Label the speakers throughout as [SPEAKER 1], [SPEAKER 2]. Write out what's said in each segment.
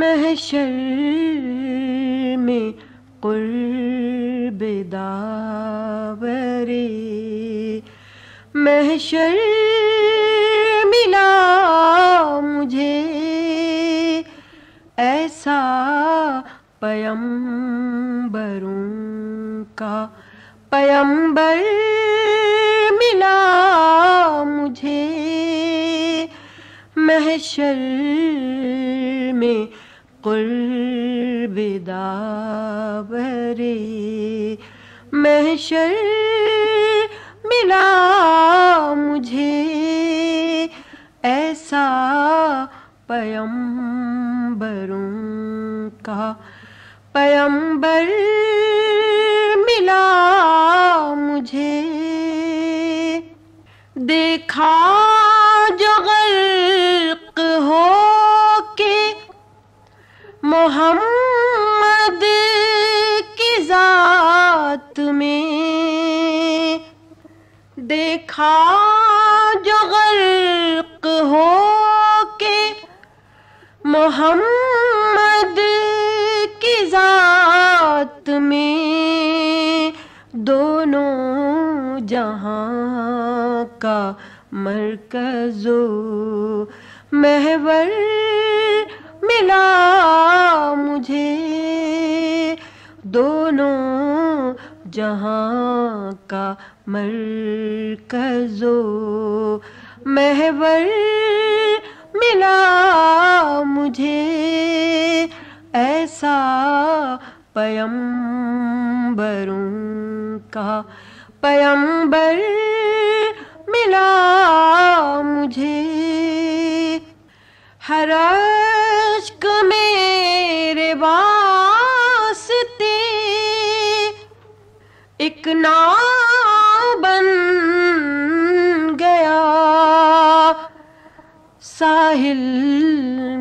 [SPEAKER 1] محشر میں قرب داور محشر ملا مجھے ایسا پیمبروں کا پیمبر ملا مجھے محشر میں قرب داور محشر ملا مجھے ایسا پیمبروں کا پیمبر ملا مجھے دیکھا جو غرق ہو کے محمد کی ذات میں دیکھا جو غرق ہو کے محمد کی ذات میں دونوں جہاں کا مرکز و محور ملا مجھے دونوں جہاں کا مرکز و محور ملا مجھے ایسا پیمبروں کا پیمبر ملا مجھے ہر اشک میرے واسطے ایک ناؤ بن گیا ساحل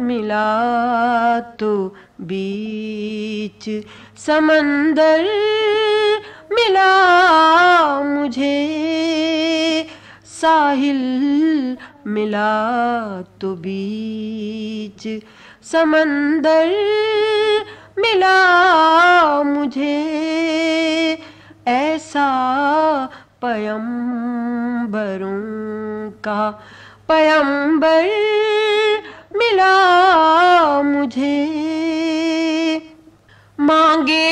[SPEAKER 1] ملا تو بیچ سمندر ملا مجھے ساحل ملا تو بیچ سمندر ملا مجھے ایسا پیمبروں کا پیمبر ملا مجھے مانگے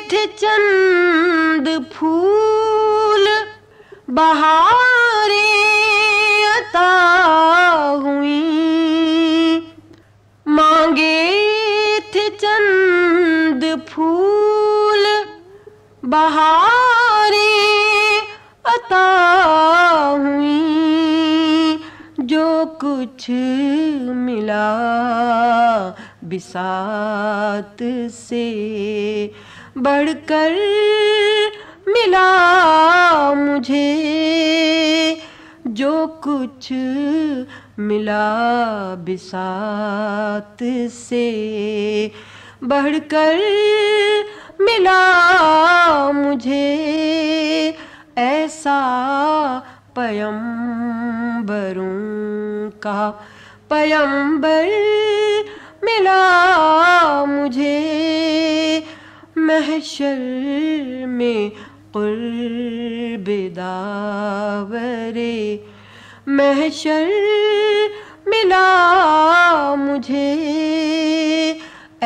[SPEAKER 1] تھے چند پھول بہاریں عطا ہوئیں مانگے تھے چند پھول بہاریں عطا ہوئیں جو کچھ ملا بساط سے بڑھ کر ملا مجھے جو کچھ ملا بساط سے بڑھ کر ملا مجھے ایسا پیمبروں کا پیمبر ملا مجھے محشر میں قرب داور محشر ملا مجھے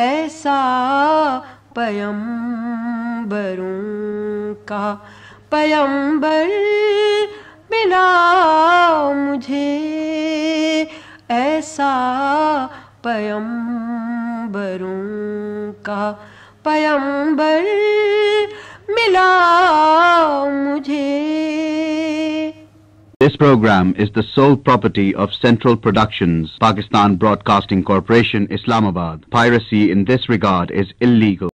[SPEAKER 1] ایسا پیمبروں کا پیمبر ملا مجھے ایسا پیمبروں کا پیمبر ملا مجھے.
[SPEAKER 2] This program is the sole property of Central Productions, Pakistan Broadcasting Corporation, Islamabad. Piracy in this regard is illegal.